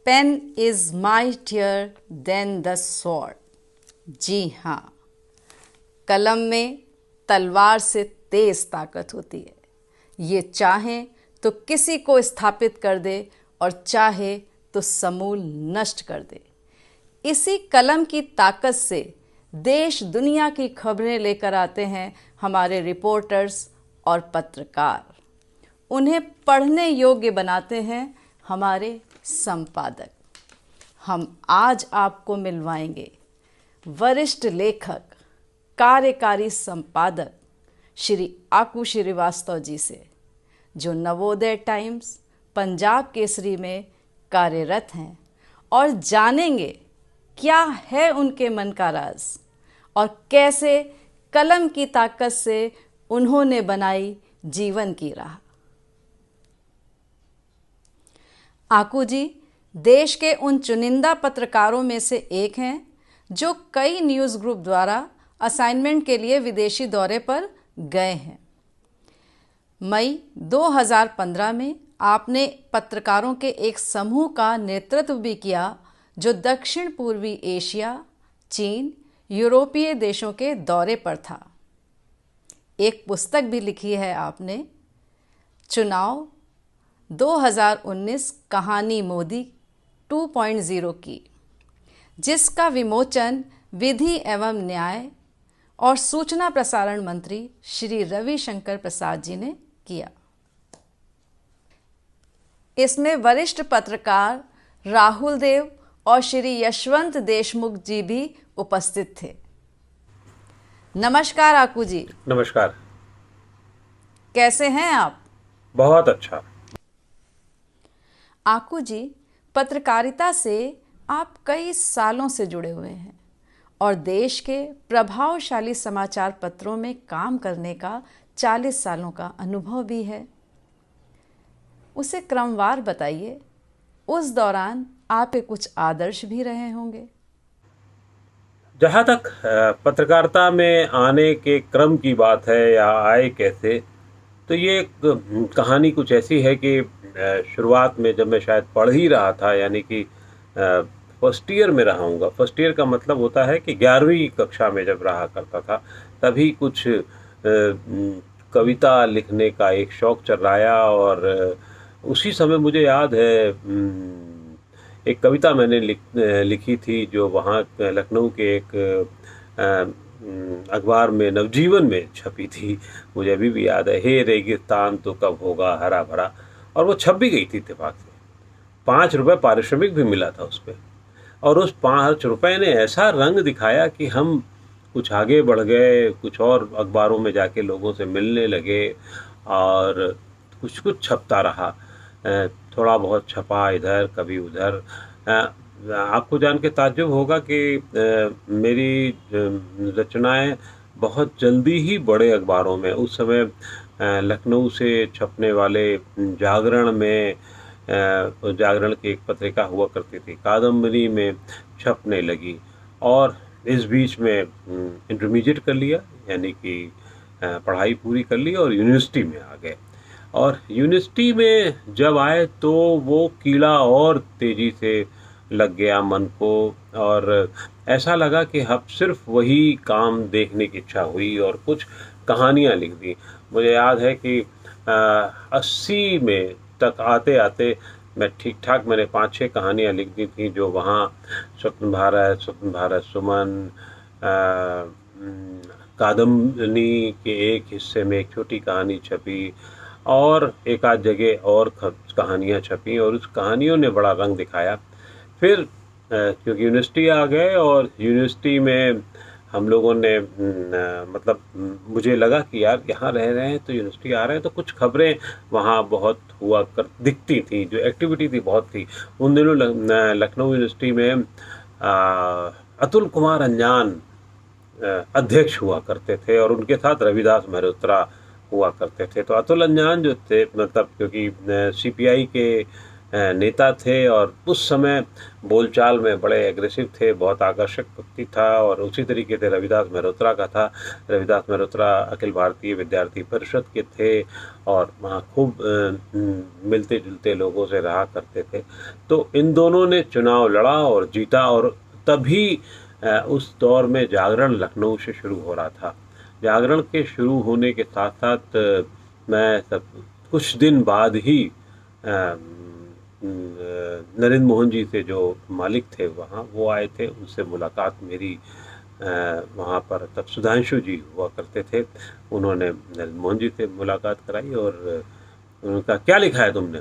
Pen is mightier than the sword. जी हाँ, कलम में तलवार से तेज ताकत होती है। ये चाहे तो किसी को स्थापित कर दे और चाहे तो समूल नष्ट कर दे। इसी कलम की ताकत से देश दुनिया की खबरें लेकर आते हैं हमारे रिपोर्टर्स और पत्रकार। उन्हें पढ़ने योग्य बनाते हैं हमारे संपादक। हम आज आपको मिलवाएंगे वरिष्ठ लेखक, कार्यकारी संपादक श्री आकू श्रीवास्तव जी से, जो नवोदय टाइम्स, पंजाब केसरी में कार्यरत हैं, और जानेंगे क्या है उनके मन का राज और कैसे कलम की ताकत से उन्होंने बनाई जीवन की राह। आकू जी देश के उन चुनिंदा पत्रकारों में से एक हैं जो कई न्यूज़ ग्रुप द्वारा असाइनमेंट के लिए विदेशी दौरे पर गए हैं। मई 2015 में आपने पत्रकारों के एक समूह का नेतृत्व भी किया जो दक्षिण पूर्वी एशिया, चीन, यूरोपीय देशों के दौरे पर था। एक पुस्तक भी लिखी है आपने, चुनाव 2019 कहानी मोदी 2.0 की, जिसका विमोचन विधि एवं न्याय और सूचना प्रसारण मंत्री श्री रविशंकर प्रसाद जी ने किया। इसमें वरिष्ठ पत्रकार राहुल देव और श्री यशवंत देशमुख जी भी उपस्थित थे। नमस्कार आकू जी। नमस्कार। कैसे हैं आप? बहुत अच्छा। आकू जी, पत्रकारिता से आप कई सालों से जुड़े हुए हैं और देश के प्रभावशाली समाचार पत्रों में काम करने का 40 सालों का अनुभव भी है। उसे क्रमवार बताइए। उस दौरान आपके कुछ आदर्श भी रहे होंगे। जहाँ तक पत्रकारिता में आने के क्रम की बात है या आए कैसे, तो ये कहानी कुछ ऐसी है कि शुरुआत में जब मैं शायद पढ़ ही रहा था, यानी कि फर्स्ट ईयर में रहा हूँगा। फर्स्ट ईयर का मतलब होता है कि 11वीं कक्षा में जब रहा करता था, तभी कुछ कविता लिखने का एक शौक़ चर्राया। और उसी समय मुझे याद है एक कविता मैंने लिखी थी जो वहाँ लखनऊ के एक अखबार में नवजीवन में छपी थी। मुझे अभी भी याद है, हे रेगिस्तान तो कब होगा हरा भरा। और वो छप भी गई थी इत्तेफाक से। 5 रुपये पारिश्रमिक भी मिला था उस पर। और उस 5 रुपये ने ऐसा रंग दिखाया कि हम कुछ आगे बढ़ गए, कुछ और अखबारों में जाके लोगों से मिलने लगे और कुछ कुछ छपता रहा। थोड़ा बहुत छपा इधर, कभी उधर। आपको जान के ताज्जुब होगा कि मेरी रचनाएं बहुत जल्दी ही बड़े अखबारों में, उस समय लखनऊ से छपने वाले जागरण में, जागरण की एक पत्रिका हुआ करती थी, कादम्बरी में छपने लगी। और इस बीच में इंटरमीडिएट कर लिया, यानी कि पढ़ाई पूरी कर ली और यूनिवर्सिटी में आ गए। और यूनिवर्सिटी में जब आए तो वो कीड़ा और तेज़ी से लग गया मन को, और ऐसा लगा कि अब सिर्फ वही काम देखने की इच्छा हुई और कुछ कहानियाँ लिख दी। मुझे याद है कि 80 में तक आते आते मैं ठीक ठाक मैंने 5-6 कहानियाँ लिख दी थी, जो वहाँ स्वतंत्र भारत सुमन, कादम्बनी के एक हिस्से में एक छोटी कहानी छपी और एक आध जगह और कहानियाँ छपी, और उस कहानियों ने बड़ा रंग दिखाया। फिर क्योंकि यूनिवर्सिटी आ गए और यूनिवर्सिटी में हम लोगों ने मतलब मुझे लगा कि यार यहाँ रह रहे हैं तो यूनिवर्सिटी आ रहे हैं तो कुछ खबरें वहाँ बहुत हुआ कर दिखती थी, जो एक्टिविटी थी बहुत थी। उन दिनों लखनऊ यूनिवर्सिटी में अतुल कुमार अंजान अध्यक्ष हुआ करते थे और उनके साथ रविदास मल्होत्रा हुआ करते थे। तो अतुल अंजान जो थे, मतलब क्योंकि सीपीआई के नेता थे और उस समय बोलचाल में बड़े एग्रेसिव थे, बहुत आकर्षक व्यक्ति था। और उसी तरीके से रविदास मेहरोत्रा का था। रविदास मेहरोत्रा अखिल भारतीय विद्यार्थी परिषद के थे और वहाँ खूब मिलते जुलते लोगों से रहा करते थे। तो इन दोनों ने चुनाव लड़ा और जीता। और तभी उस दौर में जागरण लखनऊ से शुरू हो रहा था। जागरण के शुरू होने के साथ साथ मैं सब कुछ दिन बाद ही नरेंद्र मोहन जी से जो मालिक थे वहाँ, वो आए थे, उनसे मुलाकात मेरी वहाँ पर तब सुधांशु जी हुआ करते थे। उन्होंने नरेंद्र मोहन जी से मुलाकात कराई और उन्होंने कहा, क्या लिखा है तुमने?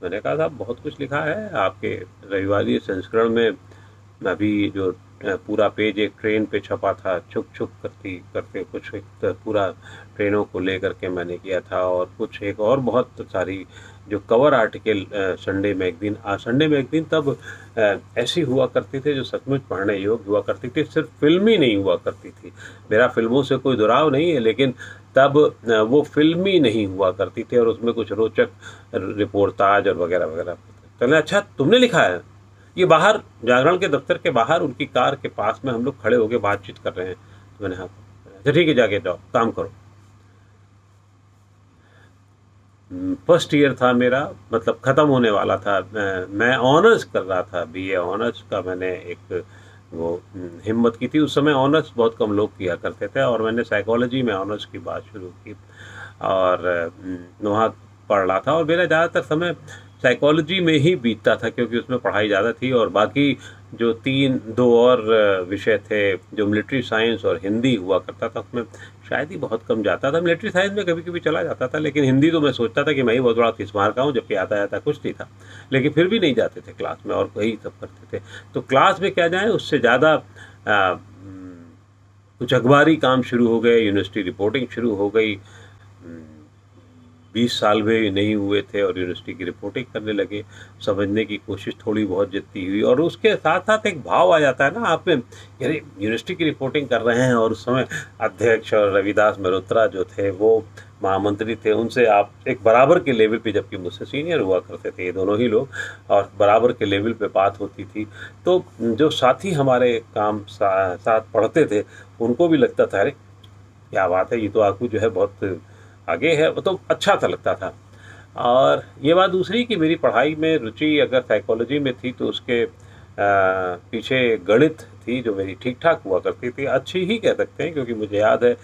मैंने कहा, साहब बहुत कुछ लिखा है। आपके रविवारी संस्करण में अभी जो पूरा पेज एक ट्रेन पे छपा था, छुक छुक करते कुछ एक पूरा ट्रेनों को लेकर के मैंने किया था। और कुछ एक और बहुत सारी जो कवर आर्टिकल संडे मैगजीन तब ऐसी हुआ करती थी जो सचमुच पढ़ने योग्य हुआ करती थी। सिर्फ फिल्मी नहीं हुआ करती थी। मेरा फिल्मों से कोई दुराव नहीं है, लेकिन तब वो फिल्मी नहीं हुआ करती थी और उसमें कुछ रोचक रिपोर्टाज और वगैरह वगैरह। चले, अच्छा तुमने लिखा है? ये बाहर जागरण के दफ्तर के बाहर उनकी कार के पास में हम लोग खड़े होकर बातचीत कर रहे हैं। तो मैंने, हाँ, अच्छा ठीक है, जाके जाओ काम करो। फर्स्ट ईयर था मेरा, मतलब ख़त्म होने वाला था। मैं ऑनर्स कर रहा था, बीए ऑनर्स का मैंने एक वो हिम्मत की थी। उस समय ऑनर्स बहुत कम लोग किया करते थे और मैंने साइकोलॉजी में ऑनर्स की बात शुरू की और वहाँ पढ़ रहा था। और मेरा ज़्यादातर समय साइकोलॉजी में ही बीतता था क्योंकि उसमें पढ़ाई ज़्यादा थी। और बाकी जो दो और विषय थे, जो मिलिट्री साइंस और हिंदी हुआ करता था, उसमें शायद ही बहुत कम जाता था। मिलिट्री साइंस में कभी कभी चला जाता था, लेकिन हिंदी तो मैं सोचता था कि मैं ही बहुत बड़ा तिस्मार का हूँ, जबकि आता जाता कुछ नहीं था। लेकिन फिर भी नहीं जाते थे क्लास में और वही सब करते थे। तो क्लास में क्या जाए, उससे ज़्यादा कुछ अखबारी काम शुरू हो गए, यूनिवर्सिटी रिपोर्टिंग शुरू हो गई। 20 साल भी नहीं हुए थे और यूनिवर्सिटी की रिपोर्टिंग करने लगे। समझने की कोशिश थोड़ी बहुत जितनी हुई और उसके साथ साथ एक भाव आ जाता है ना आप में, यानी यूनिवर्सिटी की रिपोर्टिंग कर रहे हैं और उस समय अध्यक्ष और रविदास मेहरोत्रा जो थे वो महामंत्री थे, उनसे आप एक बराबर के लेवल पे, जबकि मुझसे सीनियर हुआ करते थे ये दोनों ही लोग, और बराबर के लेवल पे बात होती थी। तो जो साथी हमारे काम साथ पढ़ते थे उनको भी लगता था, अरे क्या बात है, ये तो आकू जो है बहुत आगे है। वो तो अच्छा सा लगता था। और ये बात दूसरी कि मेरी पढ़ाई में रुचि अगर साइकोलॉजी में थी तो उसके पीछे गणित थी जो मेरी ठीक ठाक हुआ करती थी, अच्छी ही कह सकते हैं, क्योंकि मुझे याद है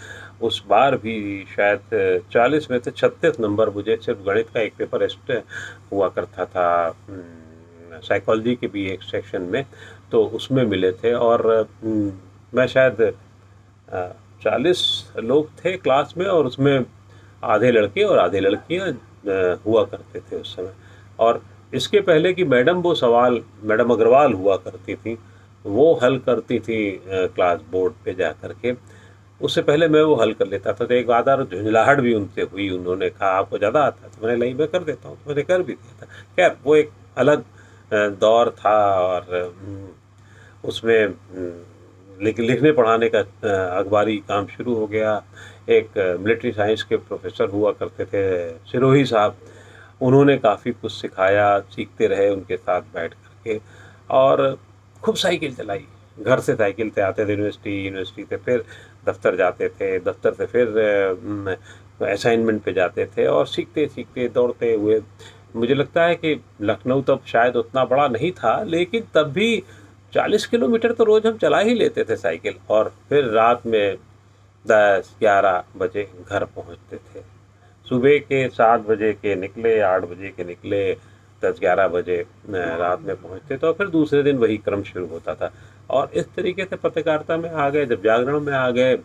उस बार भी शायद 40 में से 36 नंबर मुझे सिर्फ गणित का एक पेपर हुआ करता था साइकोलॉजी के भी एक सेक्शन में, तो उसमें मिले थे। और मैं शायद 40 लोग थे क्लास में और उसमें आधे लड़के और आधे लड़कियां हुआ करते थे उस समय। और इसके पहले कि मैडम मैडम अग्रवाल हुआ करती थी, वो हल करती थी क्लास बोर्ड पे जा कर के, उससे पहले मैं वो हल कर लेता था। तो एक आधार झुंझलाहट भी उनसे हुई। उन्होंने कहा आपको ज़्यादा आता है, तो मैंने नहीं, मैं कर देता हूँ, तो मैंने कर भी दिया था। खैर वो एक अलग दौर था और उसमें लिखने पढ़ाने का अखबारी काम शुरू हो गया। एक मिलिट्री साइंस के प्रोफेसर हुआ करते थे सिरोही साहब, उन्होंने काफ़ी कुछ सिखाया, सीखते रहे उनके साथ बैठ करके और खूब साइकिल चलाई। घर से साइकिल से आते थे यूनिवर्सिटी से फिर दफ्तर जाते थे, दफ्तर से फिर असाइनमेंट पे जाते थे और सीखते सीखते दौड़ते हुए, मुझे लगता है कि लखनऊ तब शायद उतना बड़ा नहीं था, लेकिन तब भी 40 किलोमीटर तो रोज़ हम चला ही लेते थे साइकिल। और फिर रात में 10-11 बजे घर पहुंचते थे। सुबह के 7 बजे के निकले, 8 बजे के निकले, 10-11 बजे रात में पहुंचते थे और फिर दूसरे दिन वही क्रम शुरू होता था। और इस तरीके से पत्रकारिता में आ गए। जब जागरण में आ गए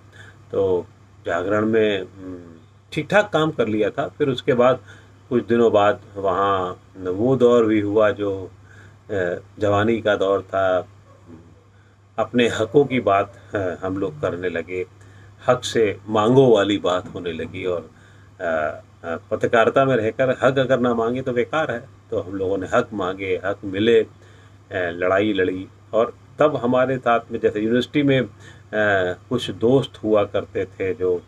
तो जागरण में ठीक ठाक काम कर लिया था। फिर उसके बाद कुछ दिनों बाद वहाँ वो दौर भी हुआ जो जवानी का दौर था। अपने हकों की बात हम लोग करने लगे, हक से मांगो वाली बात होने लगी। और पत्रकारिता में रहकर हक अगर ना मांगे तो बेकार है। तो हम लोगों ने हक मांगे, हक मिले, लड़ाई लड़ी। और तब हमारे साथ में जैसे यूनिवर्सिटी में कुछ दोस्त हुआ करते थे जो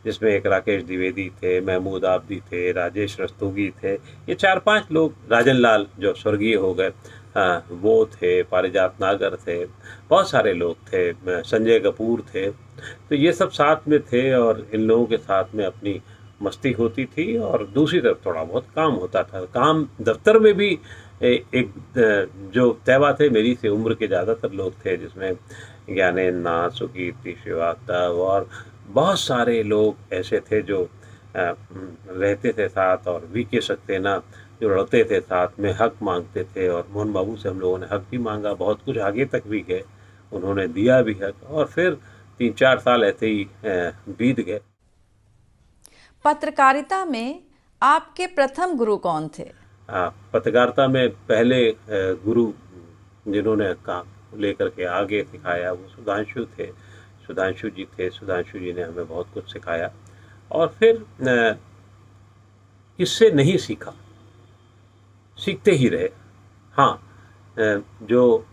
जिसमें एक राकेश द्विवेदी थे, महमूद आबदी थे, राजेश रस्तोगी थे। ये 4-5 लोग, राजन लाल जो स्वर्गीय हो गए, वो थे, पारिजात नागर थे, बहुत सारे लोग थे, संजय कपूर थे। तो ये सब साथ में थे और इन लोगों के साथ में अपनी मस्ती होती थी और दूसरी तरफ थोड़ा बहुत काम होता था। काम दफ्तर में भी एक जो तैवा थे, मेरी से उम्र के ज़्यादातर लोग थे, जिसमें ज्ञानेंद्र नाथ, सुकीर्ति श्रीवास्तव और बहुत सारे लोग ऐसे थे जो रहते थे साथ, और वी.के. सक्सेना जो लड़ते थे साथ में, हक मांगते थे, और मोहन बाबू से हम लोगों ने हक भी मांगा, बहुत कुछ आगे तक भी गए, उन्होंने दिया भी हक, और फिर 3-4 साल ऐसे ही बीत गए। पत्रकारिता में आपके प्रथम गुरु कौन थे? पत्रकारिता में पहले गुरु जिन्होंने काम लेकर के आगे सिखाया वो सुधांशु थे, सुधांशु जी थे। सुधांशु जी ने हमें बहुत कुछ सिखाया, और फिर इससे नहीं सीखा, सीखते ही रहे। हाँ, जो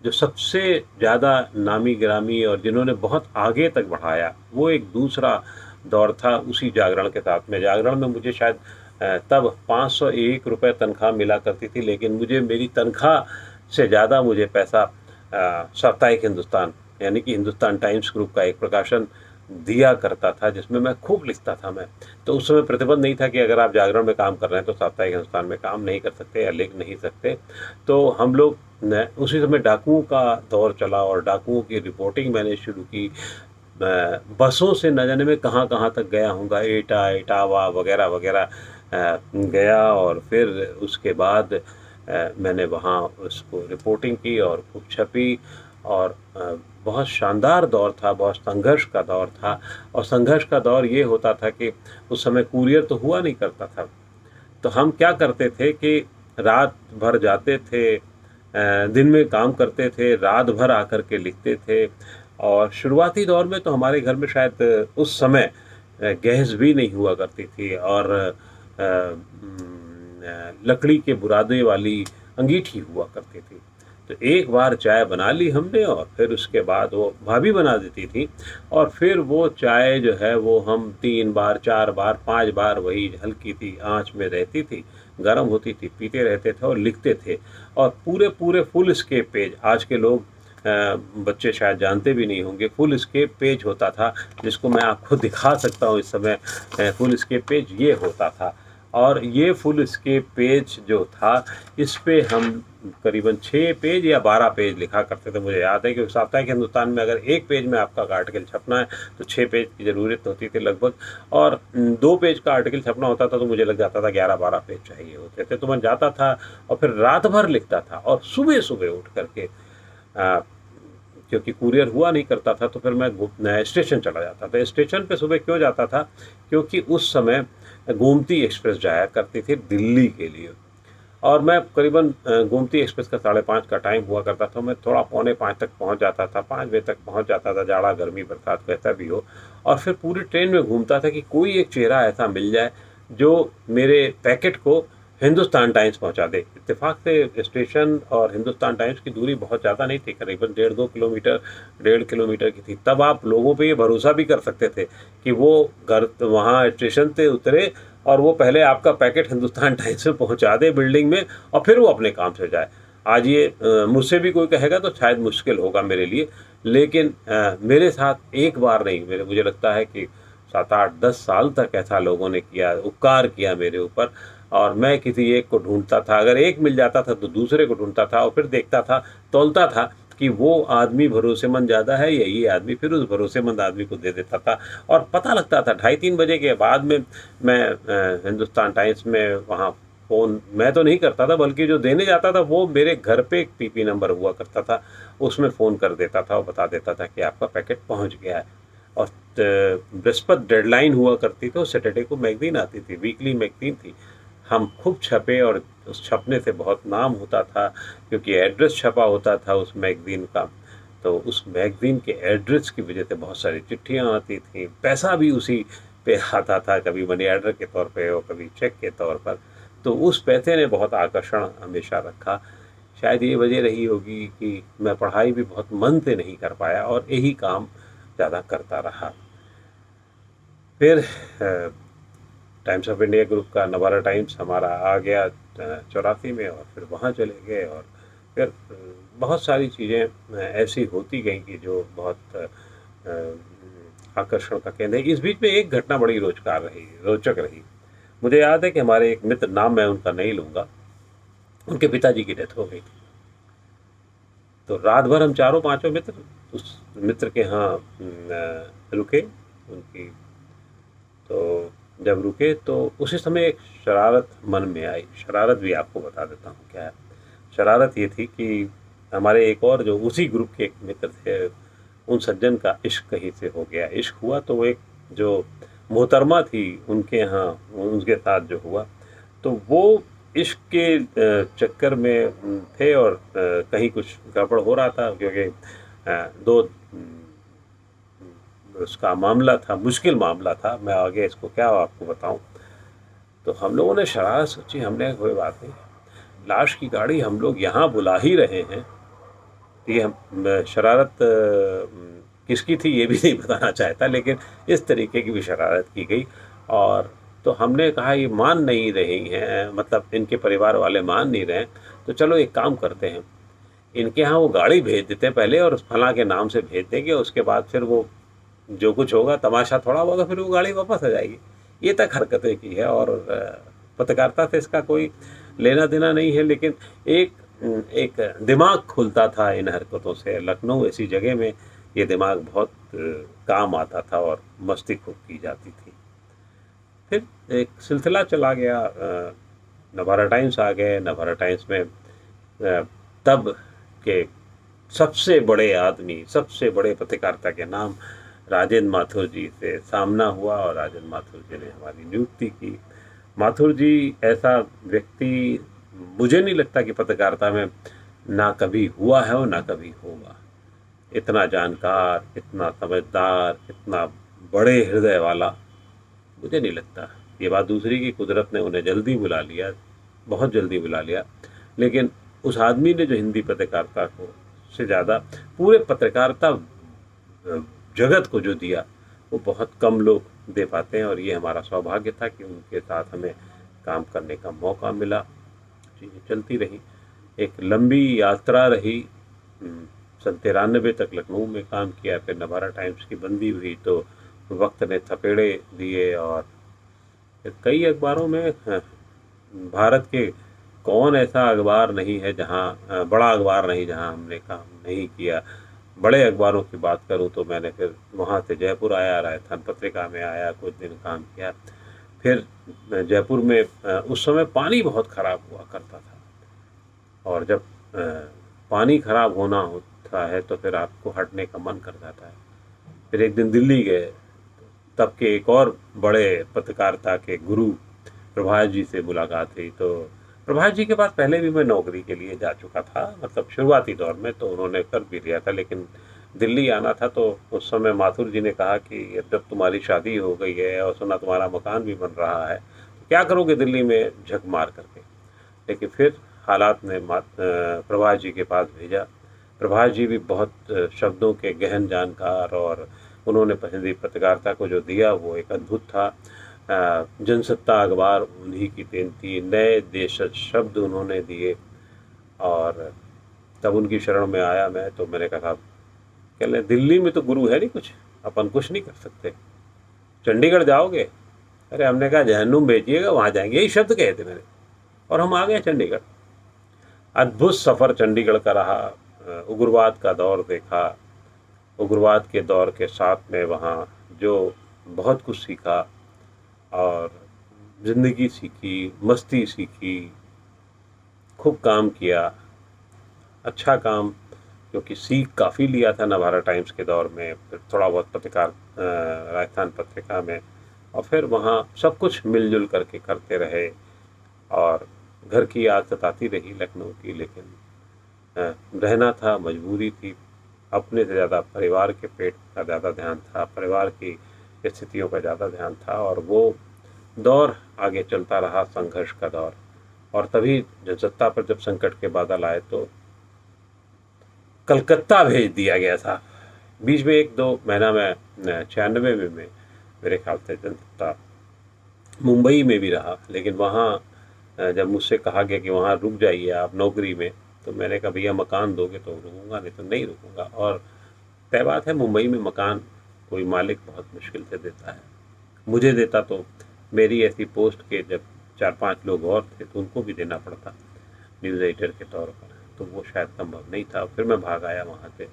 सबसे ज़्यादा नामी गिरामी और जिन्होंने बहुत आगे तक बढ़ाया, वो एक दूसरा दौर था उसी जागरण के साथ में। जागरण में मुझे शायद तब 501 रुपये तनख्वाह मिला करती थी, लेकिन मुझे मेरी तनख्वाह से ज़्यादा मुझे पैसा साप्ताहिक हिंदुस्तान, यानी कि हिंदुस्तान टाइम्स ग्रुप का एक प्रकाशन दिया करता था, जिसमें मैं खूब लिखता था। मैं तो उस समय प्रतिबंध नहीं था कि अगर आप जागरण में काम कर रहे हैं तो साप्ताहिक हिंदुस्तान में काम नहीं कर सकते या लिख नहीं सकते। तो हम लोग उसी समय डाकुओं का दौर चला, और डाकुओं की रिपोर्टिंग मैंने शुरू की। बसों से न जाने में कहाँ कहाँ तक गया हूँगा, एटा, इटावा वगैरह वगैरह गया, और फिर उसके बाद मैंने वहाँ उसको रिपोर्टिंग की और खूब छपी, और बहुत शानदार दौर था, बहुत संघर्ष का दौर था। और संघर्ष का दौर ये होता था कि उस समय कुरियर तो हुआ नहीं करता था, तो हम क्या करते थे कि रात भर जाते थे, दिन में काम करते थे, रात भर आकर के लिखते थे। और शुरुआती दौर में तो हमारे घर में शायद उस समय गैस भी नहीं हुआ करती थी, और लकड़ी के बुरादे वाली अंगीठी हुआ करती थी। तो एक बार चाय बना ली हमने, और फिर उसके बाद वो भाभी बना देती थी, और फिर वो चाय जो है वो हम 3 बार, 4 बार, 5 बार, वही हल्की सी आंच में रहती थी, गर्म होती थी, पीते रहते थे और लिखते थे। और पूरे पूरे फुल स्केप पेज, आज के लोग बच्चे शायद जानते भी नहीं होंगे, फुल स्केप पेज होता था, जिसको मैं आपको दिखा सकता हूँ इस समय। फुल स्केप पेज ये होता था, और ये फुल स्केप पेज जो था, इस पे हम करीबन 6 पेज या 12 पेज लिखा करते थे। मुझे याद है कि साप्ताहिक हिंदुस्तान में अगर 1 पेज में आपका आर्टिकल छपना है तो 6 पेज की ज़रूरत होती थी लगभग, और 2 पेज का आर्टिकल छपना होता था तो मुझे लग जाता था 11-12 पेज चाहिए होते थे। तो मैं जाता था और फिर रात भर लिखता था, और सुबह सुबह उठ करके क्योंकि कुरियर हुआ नहीं करता था, तो फिर मैं स्टेशन चला जाता था। स्टेशन पे सुबह क्यों जाता था? क्योंकि उस समय गोमती एक्सप्रेस जाया करती थी दिल्ली के लिए, और मैं करीबन गोमती एक्सप्रेस का 5:30 का टाइम हुआ करता था। मैं थोड़ा 4:45 तक पहुंच जाता था, 5 बजे तक पहुंच जाता था, जाड़ा गर्मी बरसात कैसा भी हो। और फिर पूरी ट्रेन में घूमता था कि कोई एक चेहरा ऐसा मिल जाए जो मेरे पैकेट को हिंदुस्तान टाइम्स पहुंचा दे। इत्तेफाक से स्टेशन और हिंदुस्तान टाइम्स की दूरी बहुत ज़्यादा नहीं थी, करीबन 1.5 किलोमीटर की थी। तब आप लोगों पे ये भरोसा भी कर सकते थे कि वो घर वहाँ स्टेशन से उतरे और वो पहले आपका पैकेट हिंदुस्तान टाइम्स में पहुंचा दे बिल्डिंग में, और फिर वो अपने काम से जाए। आज ये मुझसे भी कोई कहेगा तो शायद मुश्किल होगा मेरे लिए, लेकिन मेरे साथ एक बार नहीं, मुझे लगता है कि 7-8-10 साल तक ऐसा लोगों ने किया, उपकार किया मेरे ऊपर। और मैं किसी एक को ढूंढता था, अगर एक मिल जाता था तो दूसरे को ढूंढता था, और फिर देखता था, तौलता था कि वो आदमी भरोसेमंद ज़्यादा है या ये आदमी, फिर उस भरोसेमंद आदमी को दे देता था। और पता लगता था 2:30-3 बजे के बाद में मैं हिंदुस्तान टाइम्स में वहाँ फ़ोन मैं तो नहीं करता था, बल्कि जो देने जाता था वो मेरे घर पे एक पीपी नंबर हुआ करता था, उसमें फ़ोन कर देता था और बता देता था कि आपका पैकेट पहुँच गया है। और बृहस्पति डेडलाइन हुआ करती थी, सैटरडे को मैगज़ीन आती थी, वीकली मैगज़ीन थी। हम खूब छपे, और उस छपने से बहुत नाम होता था, क्योंकि एड्रेस छपा होता था उस मैगज़ीन का। तो उस मैगज़ीन के एड्रेस की वजह से बहुत सारी चिट्ठियाँ आती थीं, पैसा भी उसी पे आता था, कभी मनी ऑर्डर के तौर पे और कभी चेक के तौर पर। तो उस पैसे ने बहुत आकर्षण हमेशा रखा। शायद ये वजह रही होगी कि मैं पढ़ाई भी बहुत मन से नहीं कर पाया और यही काम ज़्यादा करता रहा। फिर टाइम्स ऑफ इंडिया ग्रुप का नवारा टाइम्स हमारा आ गया 84 में, और फिर वहाँ चले गए। और फिर बहुत सारी चीज़ें ऐसी होती गई कि जो बहुत आकर्षण का केंद्र है। इस बीच में एक घटना बड़ी रोचक रही। मुझे याद है कि हमारे एक मित्र, नाम मैं उनका नहीं लूँगा, उनके पिताजी की डेथ हो गई थी। तो रात भर हम चारों पांचों मित्र उस मित्र के यहाँ रुके उनकी। तो जब रुके तो उसी समय एक शरारत मन में आई। शरारत भी आपको बता देता हूँ क्या है। शरारत ये थी कि हमारे एक और जो उसी ग्रुप के एक मित्र थे, उन सज्जन का इश्क कहीं से हो गया। इश्क हुआ तो वो एक जो मोहतरमा थी उनके यहाँ, उनके साथ जो हुआ, तो वो इश्क के चक्कर में थे और कहीं कुछ गड़बड़ हो रहा था, क्योंकि दो उसका मामला था, मुश्किल मामला था। मैं आगे इसको क्या आपको बताऊं। तो हम लोगों ने शरारत सोची, हमने कोई बात नहीं, लाश की गाड़ी हम लोग यहाँ बुला ही रहे हैं। ये हम शरारत किसकी थी ये भी नहीं बताना चाहता, लेकिन इस तरीके की भी शरारत की गई। और तो हमने कहा ये मान नहीं रही हैं, मतलब इनके परिवार वाले मान नहीं रहे, तो चलो एक काम करते हैं, इनके यहाँ वो गाड़ी भेज देते हैं पहले, और फलां के नाम से भेज देंगे, उसके बाद फिर वो जो कुछ होगा तमाशा थोड़ा होगा, फिर वो गाड़ी वापस आ जाएगी। ये तक हरकतें की है। और पत्रकारिता से इसका कोई लेना देना नहीं है, लेकिन एक एक दिमाग खुलता था इन हरकतों से। लखनऊ ऐसी जगह में ये दिमाग बहुत काम आता था और मस्ती खूब की जाती थी। फिर एक सिलसिला चला गया, नवारा टाइम्स आ गए। नवारा टाइम्स में तब के सबसे बड़े आदमी, सबसे बड़े पत्रकारिता के नाम राजेंद्र माथुर जी से सामना हुआ, और राजेंद्र माथुर जी ने हमारी नियुक्ति की। माथुर जी ऐसा व्यक्ति मुझे नहीं लगता कि पत्रकारिता में ना कभी हुआ है और ना कभी होगा। इतना जानकार, इतना समझदार, इतना बड़े हृदय वाला मुझे नहीं लगता। ये बात दूसरी की कुदरत ने उन्हें जल्दी बुला लिया, बहुत जल्दी बुला लिया। लेकिन उस आदमी ने जो हिंदी पत्रकारिता को से ज़्यादा पूरे पत्रकारिता जगत को जो दिया, वो बहुत कम लोग दे पाते हैं। और ये हमारा सौभाग्य था कि उनके साथ हमें काम करने का मौका मिला। चीज़ें चलती रही, एक लंबी यात्रा रही। 93 तक लखनऊ में काम किया। फिर नवारा टाइम्स की बंदी हुई तो वक्त ने थपेड़े दिए, और फिर कई अखबारों में, भारत के कौन ऐसा अखबार नहीं है जहाँ, बड़ा अखबार नहीं जहाँ हमने काम नहीं किया। बड़े अखबारों की बात करूं तो मैंने फिर वहाँ से जयपुर आया, राजस्थान पत्रिका में आया, कुछ दिन काम किया। फिर जयपुर में उस समय पानी बहुत ख़राब हुआ करता था, और जब पानी ख़राब होना होता है तो फिर आपको हटने का मन कर जाता है। फिर एक दिन दिल्ली गए, तब के एक और बड़े पत्रकारिता के गुरु प्रभाष जी से मुलाकात हुई। तो प्रभाष जी के पास पहले भी मैं नौकरी के लिए जा चुका था, मतलब शुरुआती दौर में, तो उन्होंने कर भी लिया था। लेकिन दिल्ली आना था तो उस समय माथुर जी ने कहा कि जब तुम्हारी शादी हो गई है और सुना तुम्हारा मकान भी बन रहा है, तो क्या करोगे दिल्ली में झक मार करके। लेकिन फिर हालात ने प्रभाष जी के पास भेजा। प्रभाष जी भी बहुत शब्दों के गहन जानकार, और उन्होंने हिंदी पत्रकारिता को जो दिया वो एक अद्भुत था। जनसत्ता अखबार उन्हीं की देन थी। नए देशज शब्द उन्होंने दिए, और तब उनकी शरण में आया मैं। तो मैंने कहा, कह लें दिल्ली में तो गुरु है नहीं कुछ, अपन कुछ नहीं कर सकते, चंडीगढ़ जाओगे। अरे हमने कहा जहन्नुम भेजिएगा, वहाँ जाएंगे, यही शब्द कहे थे मैंने। और हम आ गए चंडीगढ़। अद्भुत सफ़र चंडीगढ़ का रहा। उग्रवाद का दौर देखा, उग्रवाद के दौर के साथ में वहाँ जो बहुत कुछ सीखा, और ज़िंदगी सीखी, मस्ती सीखी, खूब काम किया, अच्छा काम, क्योंकि सीख काफ़ी लिया था नवारा टाइम्स के दौर में, फिर थोड़ा बहुत पत्रकार राजस्थान पत्रिका में, और फिर वहाँ सब कुछ मिलजुल करके करते रहे। और घर की याद सताती रही लखनऊ की, लेकिन रहना था, मजबूरी थी। अपने से ज़्यादा परिवार के पेट का ज़्यादा ध्यान था, परिवार की स्थितियों का ज़्यादा ध्यान था। और वो दौर आगे चलता रहा, संघर्ष का दौर। और तभी जनसत्ता पर जब संकट के बादल आए तो कलकत्ता भेज दिया गया था। बीच में 1-2 महीना में 96 में मेरे ख्याल से जनता मुंबई में भी रहा, लेकिन वहाँ जब मुझसे कहा गया कि वहाँ रुक जाइए आप नौकरी में, तो मैंने कहा भैया मकान दोगे तो रुकूंगा, नहीं तो नहीं रुकूंगा। और तय बात है, मुंबई में मकान कोई मालिक बहुत मुश्किल से देता है। मुझे देता तो मेरी ऐसी पोस्ट के जब 4-5 लोग और थे तो उनको भी देना पड़ता न्यूज़ एडिटर के तौर पर, तो वो शायद संभव नहीं था। फिर मैं भाग आया वहाँ से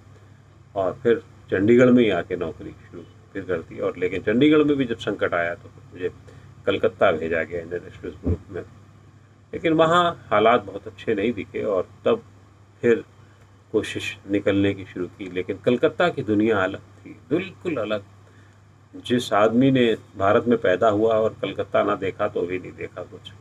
और फिर चंडीगढ़ में ही आके नौकरी शुरू फिर कर दी। और लेकिन चंडीगढ़ में भी जब संकट आया तो मुझे कलकत्ता भेजा गया इंडियन एक्सप्रेस ग्रुप में, लेकिन वहाँ हालात बहुत अच्छे नहीं दिखे और तब फिर कोशिश निकलने की शुरू की। लेकिन कलकत्ता की दुनिया अलग थी, बिल्कुल अलग। जिस आदमी ने भारत में पैदा हुआ और कलकत्ता ना देखा तो भी नहीं देखा कुछ।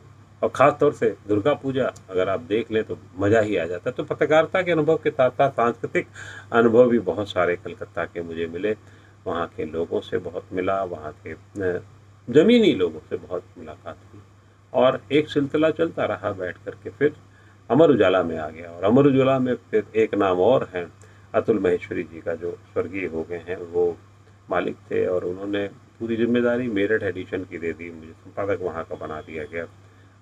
और ख़ास तौर से दुर्गा पूजा अगर आप देख लें तो मज़ा ही आ जाता है। तो पत्रकारिता के अनुभव के साथ साथ सांस्कृतिक अनुभव भी बहुत सारे कलकत्ता के मुझे मिले। वहाँ के लोगों से बहुत मिला, वहाँ के ज़मीनी लोगों से बहुत मुलाकात हुई और एक सिलसिला चलता रहा बैठ कर के। फिर अमर उजाला में आ गया और अमर उजाला में फिर एक नाम और हैं, अतुल महेश्वरी जी का, जो स्वर्गीय हो गए हैं, वो मालिक थे और उन्होंने पूरी जिम्मेदारी मेरठ एडिशन की दे दी, मुझे संपादक वहाँ का बना दिया गया।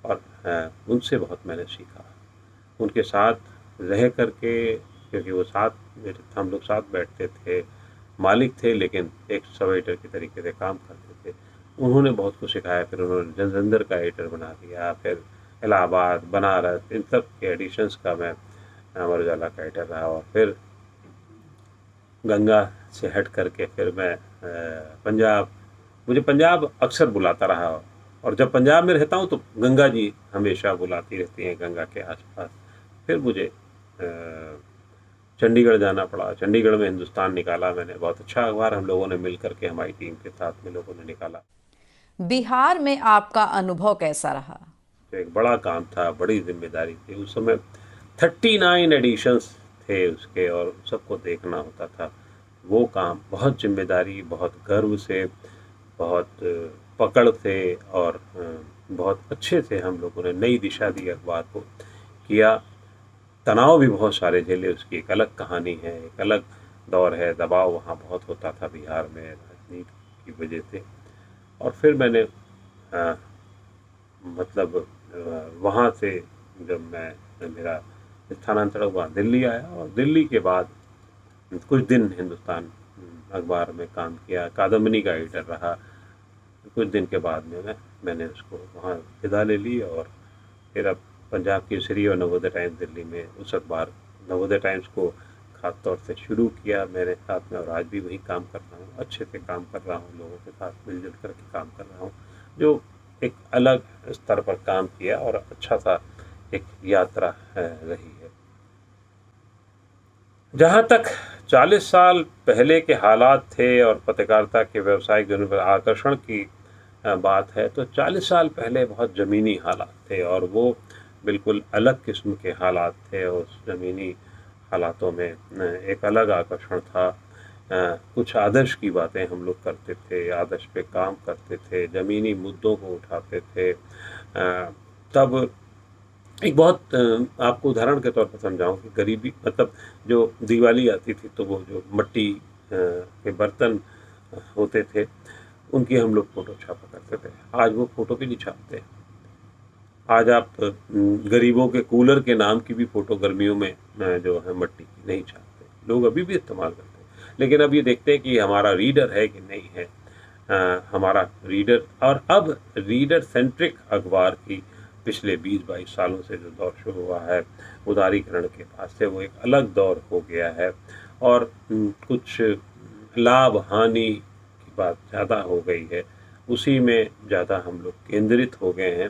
और उनसे बहुत मैंने सीखा, उनके साथ रह करके, क्योंकि वो हम लोग साथ बैठते थे, मालिक थे लेकिन एक सब एडिटर के तरीके से काम करते थे। उन्होंने बहुत कुछ सिखाया। फिर उन्होंने जनजंदर का एडिटर बना दिया, फिर इलाहाबाद, बनारस, इन सब के एडिशंस का मैं अमर उजाला का एडिटर रहा। और फिर गंगा से हट करके फिर मैं पंजाब, मुझे पंजाब अक्सर बुलाता रहा और जब पंजाब में रहता हूँ तो गंगा जी हमेशा बुलाती रहती हैं गंगा के आसपास। फिर मुझे चंडीगढ़ जाना पड़ा। चंडीगढ़ में हिंदुस्तान निकाला मैंने, बहुत अच्छा अखबार हम लोगों ने मिल करके, हमारी टीम के साथ में लोगों ने निकाला। बिहार में आपका अनुभव कैसा रहा? तो एक बड़ा काम था, बड़ी जिम्मेदारी थी। उस समय 39 एडिशंस थे उसके और सबको देखना होता था। वो काम बहुत जिम्मेदारी, बहुत गर्व से, बहुत पकड़ से और बहुत अच्छे से हम लोगों ने नई दिशा दी अखबार को किया। तनाव भी बहुत सारे झेले, उसकी एक अलग कहानी है, एक अलग दौर है। दबाव वहाँ बहुत होता था बिहार में राजनीति की वजह से। और फिर मैंने मतलब वहाँ से जब मेरा स्थानांतरण हुआ, दिल्ली आया और दिल्ली के बाद कुछ दिन हिंदुस्तान अखबार में काम किया, कादम्बनी का एडिटर रहा। कुछ दिन के बाद में मैंने उसको वहाँ विदा ले ली और फिर अब पंजाब केसरी और नवोदय टाइम्स दिल्ली में, उस अखबार नवोदय टाइम्स को खास तौर से शुरू किया मेरे साथ में और आज भी वही काम कर रहा हूँ। अच्छे से काम कर रहा हूँ, लोगों के साथ मिलजुल करके काम कर रहा हूँ, जो एक अलग स्तर पर काम किया और अच्छा सा एक यात्रा रही है। जहाँ तक 40 साल पहले के हालात थे और पत्रकारिता के व्यावसायिक जीवन पर आकर्षण की बात है, तो 40 साल पहले बहुत ज़मीनी हालात थे और वो बिल्कुल अलग किस्म के हालात थे। उस ज़मीनी हालातों में एक अलग आकर्षण था। कुछ आदर्श की बातें हम लोग करते थे, आदर्श पे काम करते थे, ज़मीनी मुद्दों को उठाते थे। तब एक बहुत आपको उदाहरण के तौर पर समझाऊं कि गरीबी, मतलब जो दिवाली आती थी तो वो जो मिट्टी के बर्तन होते थे उनकी हम लोग फ़ोटो छापा करते थे। आज वो फ़ोटो भी नहीं छापते। आज आप गरीबों के कूलर के नाम की भी फ़ोटो गर्मियों में जो है मिट्टी की नहीं छापते, लोग अभी भी इस्तेमाल करते हैं। लेकिन अब ये देखते हैं कि हमारा रीडर है कि नहीं है, हमारा रीडर। और अब रीडर सेंट्रिक अखबार की पिछले 20-22 सालों से जो दौर शुरू हुआ है उदारीकरण के बाद से, वो एक अलग दौर हो गया है और कुछ लाभ हानि की बात ज़्यादा हो गई है, उसी में ज़्यादा हम लोग केंद्रित हो गए हैं।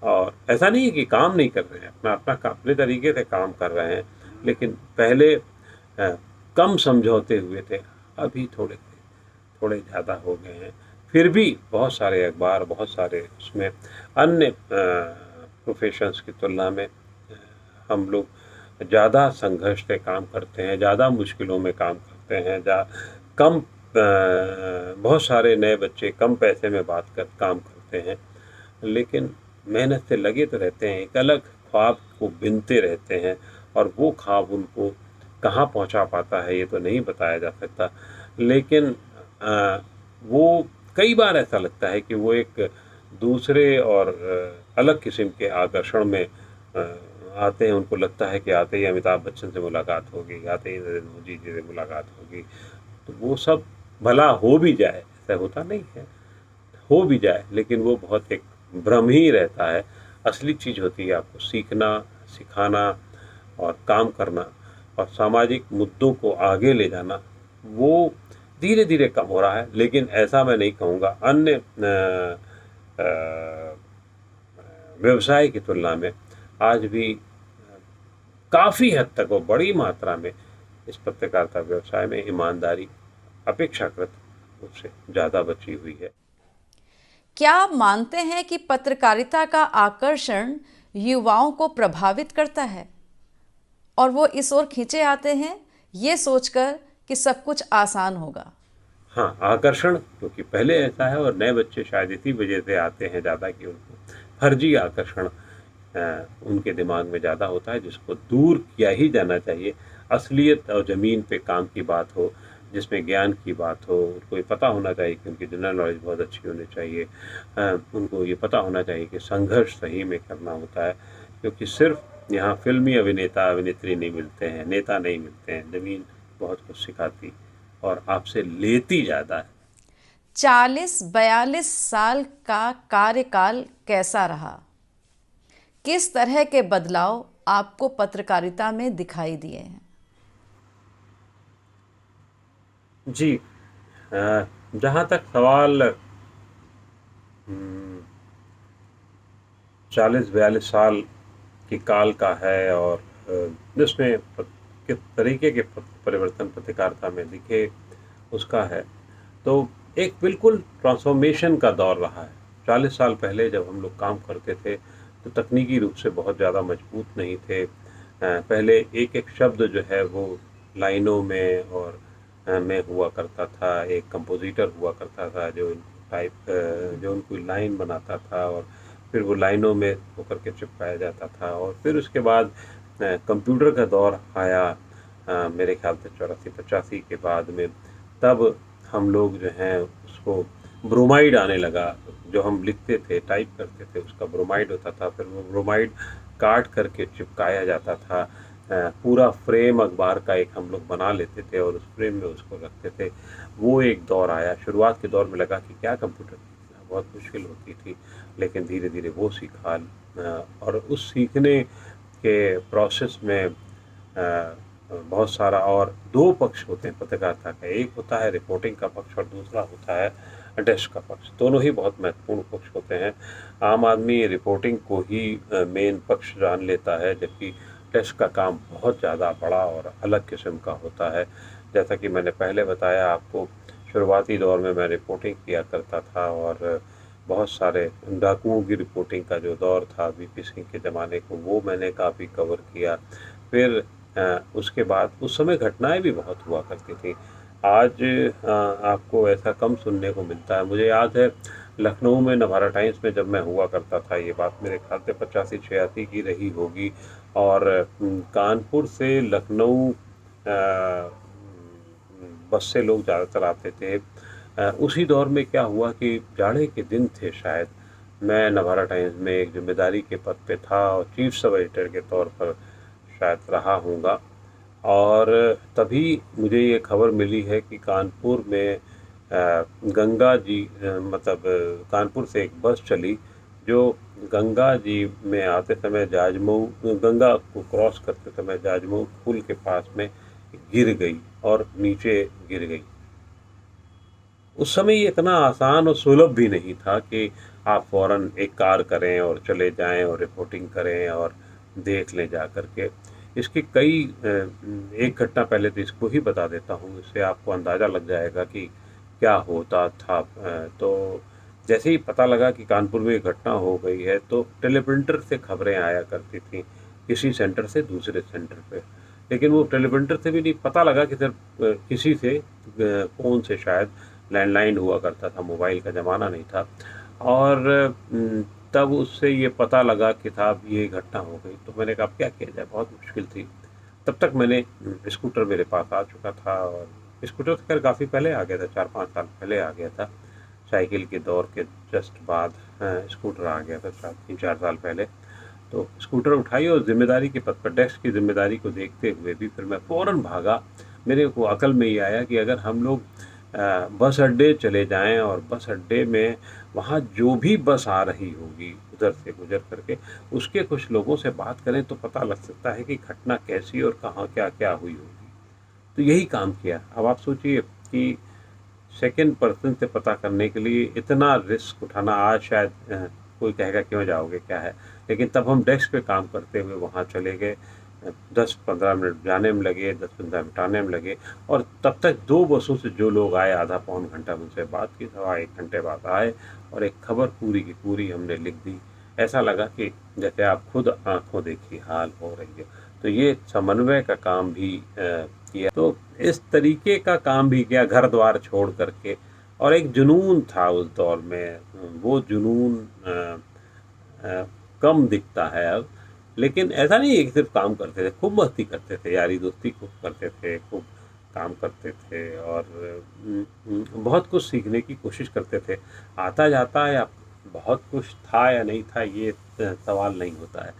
और ऐसा नहीं है कि काम नहीं कर रहे हैं, अपने तरीके से काम कर रहे हैं, लेकिन पहले कम समझौते हुए थे, अभी थोड़े ज़्यादा हो गए हैं। फिर भी बहुत सारे अखबार, बहुत सारे उसमें अन्य प्रोफेशंस की तुलना में हम लोग ज़्यादा संघर्ष से काम करते हैं, ज़्यादा मुश्किलों में काम करते हैं, बहुत सारे नए बच्चे कम पैसे में काम करते हैं, लेकिन मेहनत से लगे तो रहते हैं, एक अलग ख्वाब को बिनते रहते हैं और वो ख्वाब उनको कहाँ पहुँचा पाता है ये तो नहीं बताया जा सकता। लेकिन वो कई बार ऐसा लगता है कि वो एक दूसरे और अलग किस्म के आकर्षण में आते हैं। उनको लगता है कि आते ही अमिताभ बच्चन से मुलाकात होगी, आते ही नरेंद्र मोदी जी से मुलाकात होगी। तो वो सब भला हो भी जाए, ऐसा होता नहीं है, हो भी जाए, लेकिन वो बहुत एक भ्रम ही रहता है। असली चीज़ होती है आपको सीखना, सिखाना और काम करना और सामाजिक मुद्दों को आगे ले जाना। वो धीरे धीरे कम हो रहा है, लेकिन ऐसा मैं नहीं कहूँगा। अन्य व्यवसाय की तुलना में आज भी काफ़ी हद तक और बड़ी मात्रा में इस पत्रकारिता व्यवसाय में ईमानदारी अपेक्षाकृत उससे ज़्यादा बची हुई है। क्या आप मानते हैं कि पत्रकारिता का आकर्षण युवाओं को प्रभावित करता है और वो इस ओर खींचे आते हैं ये सोचकर कि सब कुछ आसान होगा? हाँ, आकर्षण क्योंकि पहले ऐसा है और नए बच्चे शायद इसी वजह से आते हैं ज़्यादा कि उनको फर्जी आकर्षण उनके दिमाग में ज़्यादा होता है, जिसको दूर किया ही जाना चाहिए। असलियत और ज़मीन पे काम की बात हो, जिसमें ज्ञान की बात हो, उनको ये पता होना चाहिए कि उनकी जनरल नॉलेज बहुत अच्छी होनी चाहिए। उनको ये पता होना चाहिए कि संघर्ष सही में करना होता है, क्योंकि सिर्फ यहाँ फिल्मी अभिनेता अभिनेत्री नहीं मिलते हैं, नेता नहीं मिलते हैं। ज़मीन बहुत कुछ सिखाती और आपसे लेती ज़्यादा है। 40-42 साल का कार्यकाल कैसा रहा? किस तरह के बदलाव आपको पत्रकारिता में दिखाई दिए हैं? जी, जहाँ तक सवाल 40-42 साल की काल का है और जिसमें किस तरीके के परिवर्तन पत्रकारिता में दिखे उसका है, तो एक बिल्कुल ट्रांसफॉर्मेशन का दौर रहा है। 40 साल पहले जब हम लोग काम करते थे तो तकनीकी रूप से बहुत ज़्यादा मजबूत नहीं थे। पहले एक एक शब्द जो है वो लाइनों में और में हुआ करता था। एक कंपोजिटर हुआ करता था जो जो उनको लाइन बनाता था और फिर वो लाइनों में होकर के चिपकाया जाता था। और फिर उसके बाद कंप्यूटर का दौर आया, मेरे ख्याल से 84-85 के बाद में। तब हम लोग जो हैं उसको ब्रोमाइड आने लगा, जो हम लिखते थे टाइप करते थे उसका ब्रोमाइड होता था। फिर वो ब्रोमाइड काट करके चिपकाया जाता था। पूरा फ्रेम अखबार का एक हम लोग बना लेते थे और उस फ्रेम में उसको रखते थे। वो एक दौर आया। शुरुआत के दौर में लगा कि क्या कंप्यूटर सीखना बहुत मुश्किल होती थी, लेकिन धीरे धीरे वो सीखा। और उस सीखने के प्रोसेस में बहुत सारा और दो पक्ष होते हैं पत्रकारिता का। एक होता है रिपोर्टिंग का पक्ष और दूसरा होता है डेस्क का पक्ष। दोनों ही बहुत महत्वपूर्ण पक्ष होते हैं। आम आदमी रिपोर्टिंग को ही मेन पक्ष जान लेता है, जबकि डेस्क का काम बहुत ज़्यादा बड़ा और अलग किस्म का होता है। जैसा कि मैंने पहले बताया आपको, शुरुआती दौर में मैं रिपोर्टिंग किया करता था और बहुत सारे डाकुओं की रिपोर्टिंग का जो दौर था वीपी सिंह के ज़माने को, वो मैंने काफ़ी कवर किया। फिर उसके बाद उस समय घटनाएं भी बहुत हुआ करती थी। आज आपको ऐसा कम सुनने को मिलता है। मुझे याद है लखनऊ में नवारा टाइम्स में जब मैं हुआ करता था, ये बात मेरे ख्याल से 85-86 की रही होगी। और कानपुर से लखनऊ बस से लोग ज़्यादातर आते थे। उसी दौर में क्या हुआ कि जाड़े के दिन थे शायद, मैं नवारा टाइम्स में एक जिम्मेदारी के पद पे था और चीफ सब एडिटर के तौर पर शायद रहा हूँगा। और तभी मुझे ये खबर मिली है कि कानपुर में गंगा जी मतलब कानपुर से एक बस चली जो गंगा जी में आते समय जाजमऊ, गंगा को क्रॉस करते समय जाजमऊ पुल के पास में गिर गई और नीचे गिर गई। उस समय ये इतना आसान और सुलभ भी नहीं था कि आप फ़ौरन एक कार करें और चले जाएं और रिपोर्टिंग करें और देख लें जा कर के। इसकी कई एक घटना पहले तो इसको ही बता देता हूँ, इससे आपको अंदाज़ा लग जाएगा कि क्या होता था। तो जैसे ही पता लगा कि कानपुर में घटना हो गई है तो टेलीप्रिंटर से खबरें आया करती थी किसी सेंटर से दूसरे सेंटर पे। लेकिन वो टेलीप्रिंटर से भी नहीं, पता लगा कि सिर्फ किसी से फ़ोन से, शायद लैंडलाइन हुआ करता था, मोबाइल का ज़माना नहीं था। और तब उससे ये पता लगा कि साहब ये घटना हो गई। तो मैंने कहा अब क्या किया जाए, बहुत मुश्किल थी। तब तक मैंने स्कूटर मेरे पास आ चुका था और स्कूटर तो खैर काफ़ी पहले आ गया था, 4-5 साल पहले आ गया था। साइकिल के दौर के जस्ट बाद स्कूटर आ गया था, शायद 3-4 साल पहले। तो स्कूटर उठाई और जिम्मेदारी के पद पर, डेस्क की जिम्मेदारी को देखते हुए भी फिर मैं फ़ौरन भागा। मेरे को अकल में ये आया कि अगर हम लोग बस अड्डे चले जाएं और बस अड्डे में वहाँ जो भी बस आ रही होगी उधर से गुजर करके उसके कुछ लोगों से बात करें तो पता लग सकता है कि घटना कैसी और कहाँ क्या क्या हुई होगी। तो यही काम किया। अब आप सोचिए कि सेकंड पर्सन से पता करने के लिए इतना रिस्क उठाना, आज शायद कोई कहेगा क्यों जाओगे क्या है, लेकिन तब हम डेस्क पे काम करते हुए वहाँ चले गए। 10-15 मिनट जाने में लगे, 10-15 मिनट आने में लगे, और तब तक 2 बसों से जो लोग आए आधा पौन घंटा उनसे बात की, 1 घंटे बाद आए और एक खबर पूरी की पूरी हमने लिख दी। ऐसा लगा कि जैसे आप खुद आंखों देखी हाल हो रही है। तो ये समन्वय का काम भी किया। तो इस तरीके का काम भी किया, घर द्वार छोड़ करके। और एक जुनून था उस दौर में, वो जुनून कम दिखता है अब, लेकिन ऐसा नहीं है कि सिर्फ काम करते थे, खूब मस्ती करते थे, यारी दोस्ती खूब करते थे, खूब काम करते थे और बहुत कुछ सीखने की कोशिश करते थे। आता जाता या बहुत कुछ था या नहीं था ये सवाल नहीं होता है,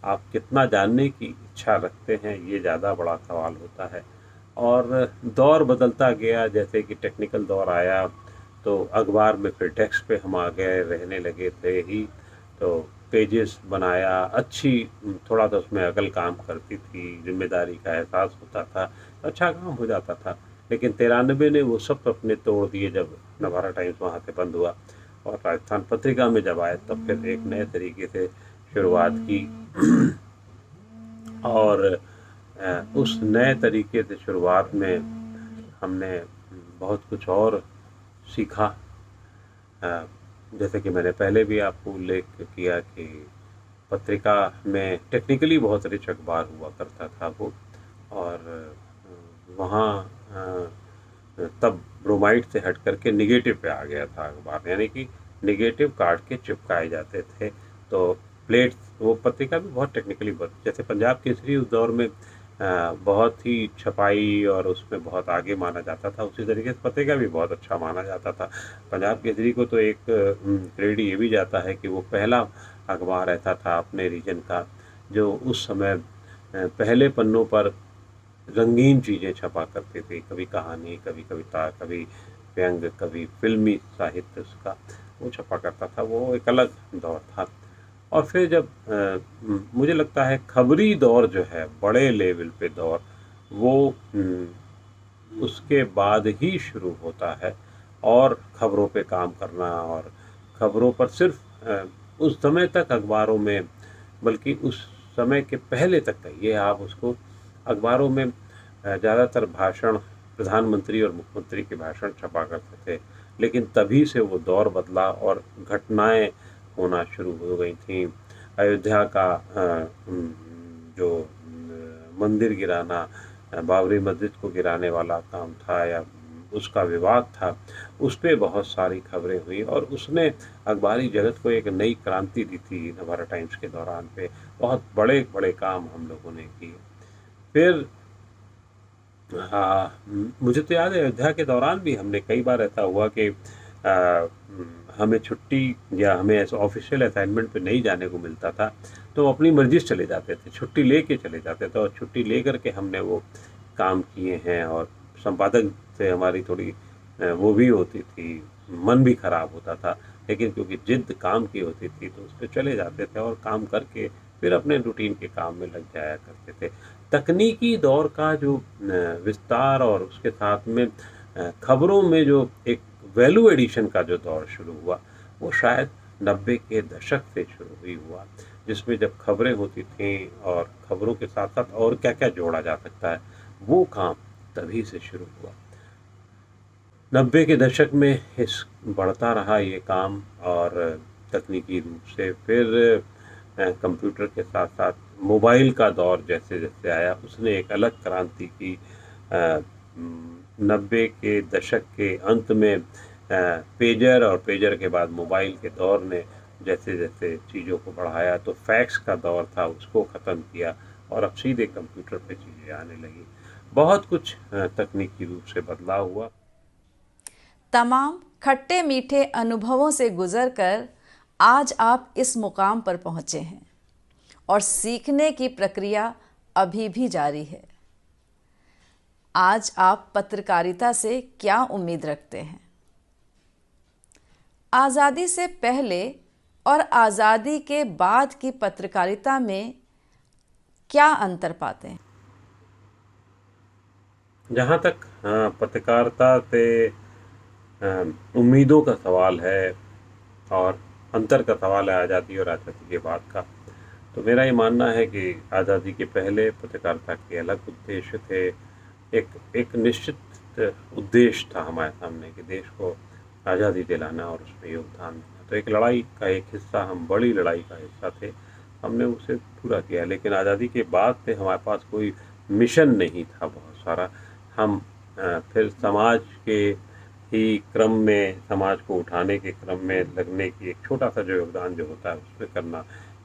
आप कितना जानने की इच्छा रखते हैं ये ज़्यादा बड़ा सवाल होता है। और दौर बदलता गया, जैसे कि टेक्निकल दौर आया तो अखबार में फिर डेस्क पे हम आ गए, रहने लगे थे ही। तो पेजेस बनाया, अच्छी थोड़ा तो उसमें अकल काम करती थी, जिम्मेदारी का एहसास होता था, अच्छा काम हो जाता था। लेकिन 93 ने वो सब सपने तोड़ दिए जब नवारा टाइम्स वहाँ से बंद हुआ और राजस्थान पत्रिका में जब आए तब फिर एक नए तरीके से शुरुआत की। और उस नए तरीके से शुरुआत में हमने बहुत कुछ और सीखा। जैसे कि मैंने पहले भी आपको उल्लेख किया कि पत्रिका में टेक्निकली बहुत रिच अखबार हुआ करता था वो, और वहाँ तब ब्रोमाइड से हट करके निगेटिव पे आ गया था अखबार, यानी कि निगेटिव काट के चिपकाए जाते थे। तो प्लेट्स, वो पत्रिका भी बहुत टेक्निकली, जैसे पंजाब केसरी उस दौर में बहुत ही छपाई और उसमें बहुत आगे माना जाता था, उसी तरीके से पत्रिका भी बहुत अच्छा माना जाता था। पंजाब केसरी को तो एक क्रेडिट ये भी जाता है कि वो पहला अखबार ऐसा था अपने रीजन का जो उस समय पहले पन्नों पर रंगीन चीज़ें छपा करती थी, कभी कहानी, कभी कविता, कभी व्यंग, कभी फिल्मी साहित्य उसका वो छपा करता था। वो एक अलग दौर था। और फिर जब मुझे लगता है खबरी दौर जो है, बड़े लेवल पे दौर, वो उसके बाद ही शुरू होता है। और खबरों पे काम करना, और खबरों पर सिर्फ उस समय तक अखबारों में, बल्कि उस समय के पहले तक कहिए आप उसको, अखबारों में ज़्यादातर भाषण, प्रधानमंत्री और मुख्यमंत्री के भाषण छपा करते थे। लेकिन तभी से वो दौर बदला और घटनाएं होना शुरू हो गई थी। अयोध्या का जो मंदिर गिराना, बाबरी मस्जिद को गिराने वाला काम था या उसका विवाद था, उस पर बहुत सारी खबरें हुई और उसने अखबारी जगत को एक नई क्रांति दी थी। नवारा टाइम्स के दौरान पे बहुत बड़े बड़े काम हम लोगों ने किए। फिर हाँ, मुझे तो याद है अयोध्या के दौरान भी हमने कई बार ऐसा हुआ कि हमें छुट्टी या हमें ऐसा ऑफिशियल असाइनमेंट पे नहीं जाने को मिलता था, तो अपनी मर्जी से चले जाते थे, छुट्टी लेके चले जाते थे और छुट्टी ले करके हमने वो काम किए हैं। और संपादक से हमारी थोड़ी वो भी होती थी, मन भी खराब होता था, लेकिन क्योंकि जिद काम की होती थी तो उस पर चले जाते थे और काम करके फिर अपने रूटीन के काम में लग जाया करते थे। तकनीकी दौर का जो विस्तार और उसके साथ में खबरों में जो एक वैल्यू एडिशन का जो दौर शुरू हुआ, वो शायद 90 के दशक से शुरू ही हुआ, जिसमें जब खबरें होती थीं और खबरों के साथ साथ और क्या क्या जोड़ा जा सकता है, वो काम तभी से शुरू हुआ। 90 के दशक में इस बढ़ता रहा ये काम, और तकनीकी रूप से फिर कंप्यूटर के साथ साथ मोबाइल का दौर जैसे जैसे आया, उसने एक अलग क्रांति की। 90 के दशक के अंत में पेजर, और पेजर के बाद मोबाइल के दौर ने जैसे जैसे चीज़ों को बढ़ाया, तो फैक्स का दौर था उसको ख़त्म किया और अब सीधे कंप्यूटर पे चीज़ें आने लगी। बहुत कुछ तकनीकी रूप से बदलाव हुआ। तमाम खट्टे मीठे अनुभवों से गुजरकर आज आप इस मुकाम पर पहुंचे हैं और सीखने की प्रक्रिया अभी भी जारी है। आज आप पत्रकारिता से क्या उम्मीद रखते हैं? आज़ादी से पहले और आज़ादी के बाद की पत्रकारिता में क्या अंतर पाते हैं? जहाँ तक पत्रकारिता से उम्मीदों का सवाल है और अंतर का सवाल है आज़ादी और आज़ादी के बाद का, तो मेरा ये मानना है कि आज़ादी के पहले पत्रकारिता के अलग उद्देश्य थे। एक निश्चित उद्देश्य था हमारे सामने कि देश को आज़ादी दिलाना और उसमें योगदान देना। तो एक लड़ाई का एक हिस्सा, हम बड़ी लड़ाई का हिस्सा थे, हमने उसे पूरा किया। लेकिन आज़ादी के बाद से हमारे पास कोई मिशन नहीं था बहुत सारा। हम फिर समाज के ही क्रम में, समाज को उठाने के क्रम में लगने की एक छोटा सा जो योगदान जो होता है उसमें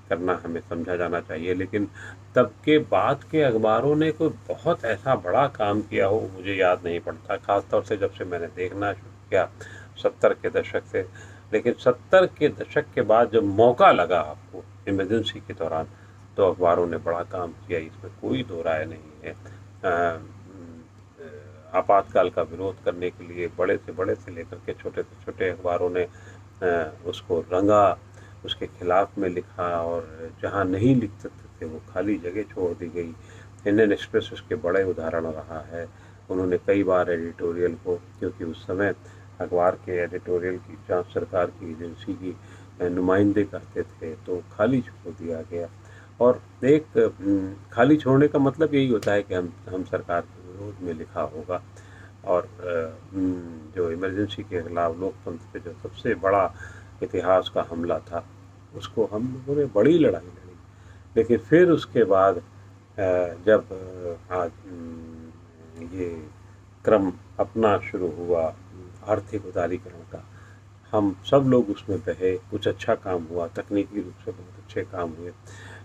करना हमें समझा जाना चाहिए। लेकिन तब के बाद के अखबारों ने कोई बहुत ऐसा बड़ा काम किया हो मुझे याद नहीं पड़ता, ख़ासतौर से जब से मैंने देखना शुरू किया 70 के दशक से। लेकिन 70 के दशक के बाद जब मौका लगा आपको इमरजेंसी के दौरान, तो अखबारों ने बड़ा काम किया, इसमें कोई दो राय नहीं है। आपातकाल का विरोध करने के लिए बड़े से लेकर के छोटे से छोटे अखबारों ने उसको रंगा, उसके खिलाफ में लिखा, और जहाँ नहीं लिख सकते थे वो खाली जगह छोड़ दी गई। इंडियन एक्सप्रेस उसके बड़े उदाहरण रहा है। उन्होंने कई बार एडिटोरियल को, क्योंकि उस समय अखबार के एडिटोरियल की जांच सरकार की एजेंसी की नुमाइंदे करते थे, तो खाली छोड़ दिया गया। और एक खाली छोड़ने का मतलब यही होता है कि हम सरकार के विरोध में लिखा होगा। और जो इमरजेंसी के खिलाफ लोकतंत्र पे जो सबसे बड़ा इतिहास का हमला था, उसको हम लोगों ने बड़ी लड़ाई लड़ी। लेकिन फिर उसके बाद जब आज ये क्रम अपना शुरू हुआ आर्थिक उदारीकरण का, हम सब लोग उसमें बहे, कुछ अच्छा काम हुआ, तकनीकी रूप से बहुत अच्छे काम हुए।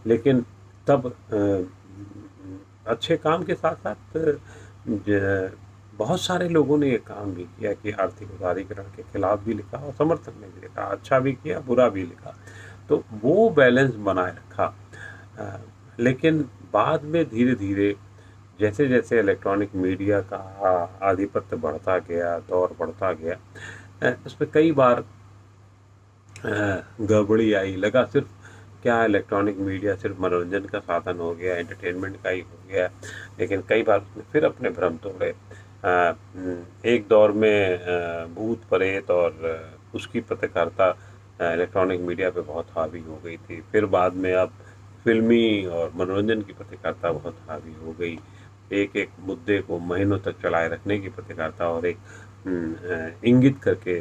लेकिन तब अच्छे काम के साथ साथ बहुत सारे लोगों ने ये काम भी किया कि आर्थिक उदारीकरण के खिलाफ भी लिखा और समर्थन में भी लिखा, अच्छा भी किया, बुरा भी लिखा। तो वो बैलेंस बनाए रखा। लेकिन बाद में धीरे धीरे जैसे जैसे इलेक्ट्रॉनिक मीडिया का आधिपत्य बढ़ता गया, दौर बढ़ता गया, उसमें कई बार गड़बड़ी आई। लगा सिर्फ क्या इलेक्ट्रॉनिक मीडिया सिर्फ मनोरंजन का साधन हो गया, एंटरटेनमेंट का ही हो गया। लेकिन कई बार उसने फिर अपने भ्रम तोड़े। एक दौर में भूत प्रेत और उसकी पत्रकारिता इलेक्ट्रॉनिक मीडिया पे बहुत हावी हो गई थी। फिर बाद में अब फिल्मी और मनोरंजन की पत्रकारिता बहुत हावी हो गई। एक मुद्दे को महीनों तक चलाए रखने की पत्रकारिता और एक इंगित करके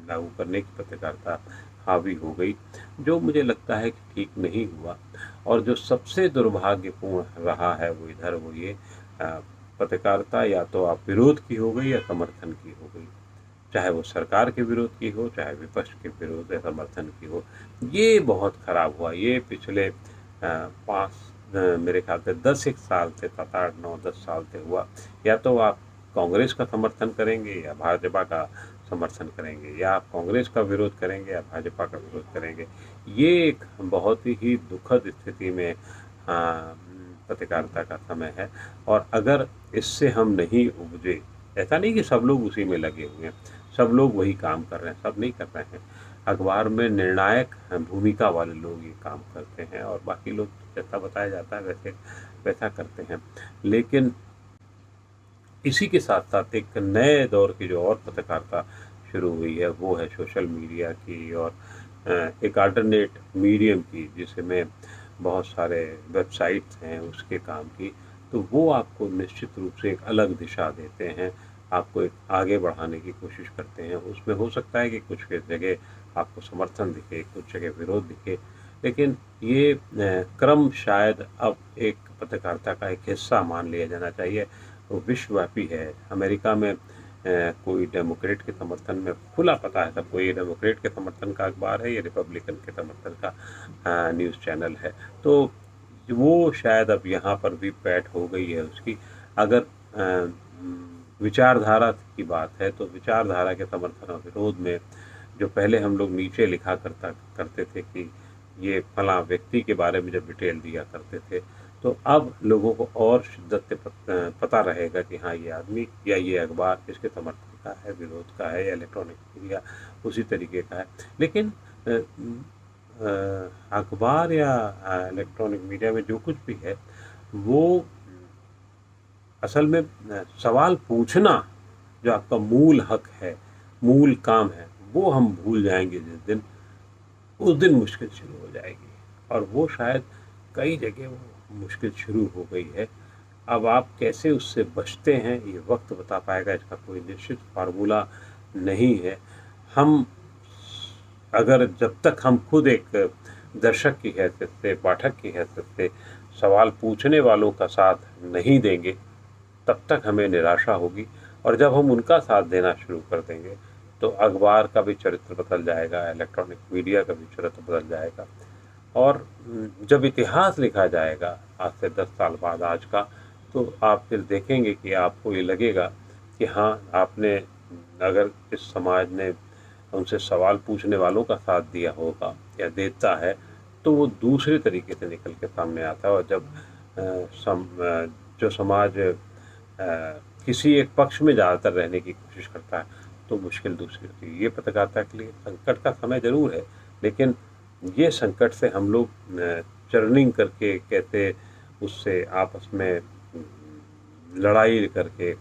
लागू करने की पत्रकारिता हावी हो गई, जो मुझे लगता है कि ठीक नहीं हुआ। और जो सबसे दुर्भाग्यपूर्ण रहा है वो इधर, वो ये पत्रकारिता या तो आप विरोध की हो गई या समर्थन की हो गई, चाहे वो सरकार के विरोध की हो, चाहे विपक्ष के विरोध या समर्थन की हो। ये बहुत खराब हुआ। ये पिछले मेरे ख्याल से 10 साल से 7, 8, 9, 10 साल से हुआ। या तो आप कांग्रेस का समर्थन करेंगे या भाजपा का समर्थन करेंगे, या आप कांग्रेस का विरोध करेंगे या भाजपा का विरोध करेंगे। ये एक बहुत ही दुखद स्थिति में पत्रकारिता का समय है। और अगर इससे हम नहीं उबजे, ऐसा नहीं कि सब लोग उसी में लगे हुए हैं, सब लोग वही काम कर रहे हैं, सब नहीं कर रहे हैं। अखबार में निर्णायक भूमिका वाले लोग ये काम करते हैं और बाकी लोग जैसा बताया जाता है वैसा करते हैं। लेकिन इसी के साथ साथ एक नए दौर की जो और पत्रकारिता शुरू हुई है वो है सोशल मीडिया की और एक अल्टरनेट मीडियम की, जिसमें बहुत सारे वेबसाइट्स हैं उसके काम की। तो वो आपको निश्चित रूप से एक अलग दिशा देते हैं, आपको एक आगे बढ़ाने की कोशिश करते हैं। उसमें हो सकता है कि कुछ जगह आपको समर्थन दिखे, कुछ जगह विरोध दिखे, लेकिन ये क्रम शायद अब एक पत्रकारिता का एक हिस्सा मान लिया जाना चाहिए। वो विश्वव्यापी है। अमेरिका में कोई डेमोक्रेट के समर्थन में, खुला पता है सबको, ये डेमोक्रेट के समर्थन का अखबार है, ये रिपब्लिकन के समर्थन का न्यूज़ चैनल है। तो वो शायद अब यहाँ पर भी पैठ हो गई है उसकी। अगर विचारधारा की बात है तो विचारधारा के समर्थन और विरोध में जो पहले हम लोग नीचे लिखा करते थे कि ये फलां व्यक्ति के बारे में जब डिटेल दिया करते थे, तो अब लोगों को और शिद्दत से पता रहेगा कि हाँ ये आदमी या ये अखबार इसके समर्थन का है, विरोध का है, या इलेक्ट्रॉनिक मीडिया उसी तरीके का है। लेकिन अखबार या इलेक्ट्रॉनिक मीडिया में जो कुछ भी है वो असल में सवाल पूछना जो आपका मूल हक है, मूल काम है, वो हम भूल जाएंगे जिस दिन, उस दिन मुश्किल शुरू हो जाएगी। और वो शायद कई जगह वो मुश्किल शुरू हो गई है। अब आप कैसे उससे बचते हैं ये वक्त बता पाएगा, इसका कोई निश्चित फार्मूला नहीं है। हम अगर जब तक हम खुद एक दर्शक की हैसियत से, पाठक की हैसियत से सवाल पूछने वालों का साथ नहीं देंगे, तब तक हमें निराशा होगी। और जब हम उनका साथ देना शुरू कर देंगे तो अखबार का भी चरित्र बदल जाएगा, इलेक्ट्रॉनिक मीडिया का भी चरित्र बदल जाएगा। और जब इतिहास लिखा जाएगा आज से 10 साल बाद आज का, तो आप फिर देखेंगे कि आपको ये लगेगा कि हाँ, आपने अगर इस समाज ने उनसे सवाल पूछने वालों का साथ दिया होगा या देता है, तो वो दूसरे तरीके से निकल के सामने आता है। और जब जो समाज किसी एक पक्ष में ज़्यादातर रहने की कोशिश करता है तो मुश्किल दूसरी होती है। ये पत्रकारिता के लिए संकट का समय ज़रूर है, लेकिन ये संकट से हम लोग चर्निंग करके, कैसे उससे आपस में लड़ाई करके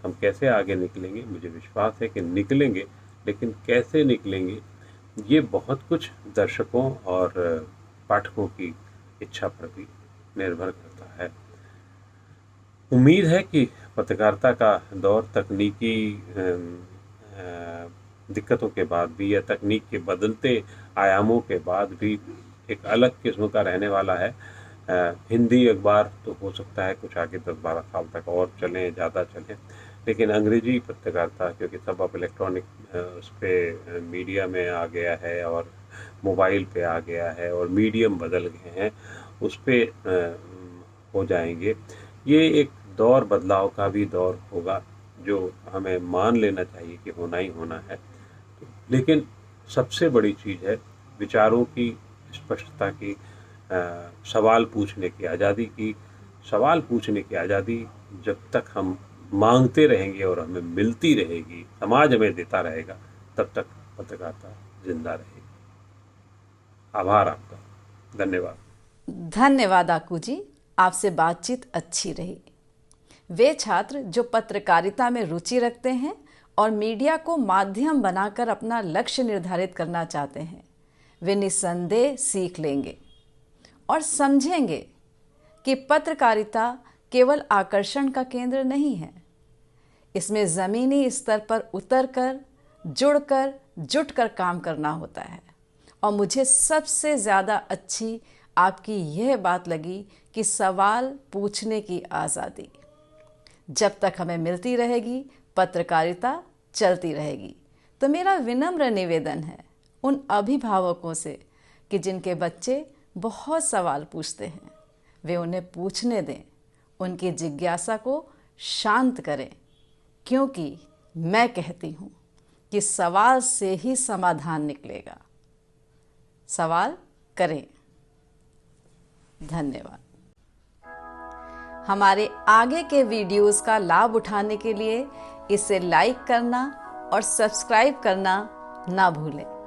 हम कैसे आगे निकलेंगे, मुझे विश्वास है कि निकलेंगे। लेकिन कैसे निकलेंगे ये बहुत कुछ दर्शकों और पाठकों की इच्छा पर भी निर्भर करता है। उम्मीद है कि पत्रकारिता का दौर तकनीकी दिक्कतों के बाद भी या तकनीक के बदलते आयामों के बाद भी एक अलग किस्म का रहने वाला है। हिंदी अखबार तो हो सकता है कुछ आगे 10-12 साल तक और चलें, ज़्यादा चलें, लेकिन अंग्रेजी पत्रकारिता, क्योंकि सब अब इलेक्ट्रॉनिक उस पर मीडिया में आ गया है और मोबाइल पे आ गया है और मीडियम बदल गए हैं, उस पर हो जाएंगे। ये एक दौर, बदलाव का भी दौर होगा जो हमें मान लेना चाहिए कि होना ही होना है। लेकिन सबसे बड़ी चीज़ है विचारों की स्पष्टता की, सवाल पूछने की आज़ादी की। सवाल पूछने की आज़ादी जब तक हम मांगते रहेंगे और हमें मिलती रहेगी, समाज हमें देता रहेगा, तब तक पत्रकारिता जिंदा रहेगी। आभार आपका, धन्यवाद। धन्यवाद आकू जी, आपसे बातचीत अच्छी रही। वे छात्र जो पत्रकारिता में रुचि रखते हैं और मीडिया को माध्यम बनाकर अपना लक्ष्य निर्धारित करना चाहते हैं, वे निस्संदेह सीख लेंगे और समझेंगे कि पत्रकारिता केवल आकर्षण का केंद्र नहीं है। इसमें ज़मीनी स्तर पर उतरकर, जुड़कर, जुटकर काम करना होता है। और मुझे सबसे ज़्यादा अच्छी आपकी यह बात लगी कि सवाल पूछने की आज़ादी। जब तक हमें मिलती रहेगी, पत्रकारिता चलती रहेगी। तो मेरा विनम्र निवेदन है उन अभिभावकों से कि जिनके बच्चे बहुत सवाल पूछते हैं, वे उन्हें पूछने दें, उनकी जिज्ञासा को शांत करें, क्योंकि मैं कहती हूँ कि सवाल से ही समाधान निकलेगा। सवाल करें। धन्यवाद। हमारे आगे के वीडियोस का लाभ उठाने के लिए इसे लाइक करना और सब्सक्राइब करना ना भूलें।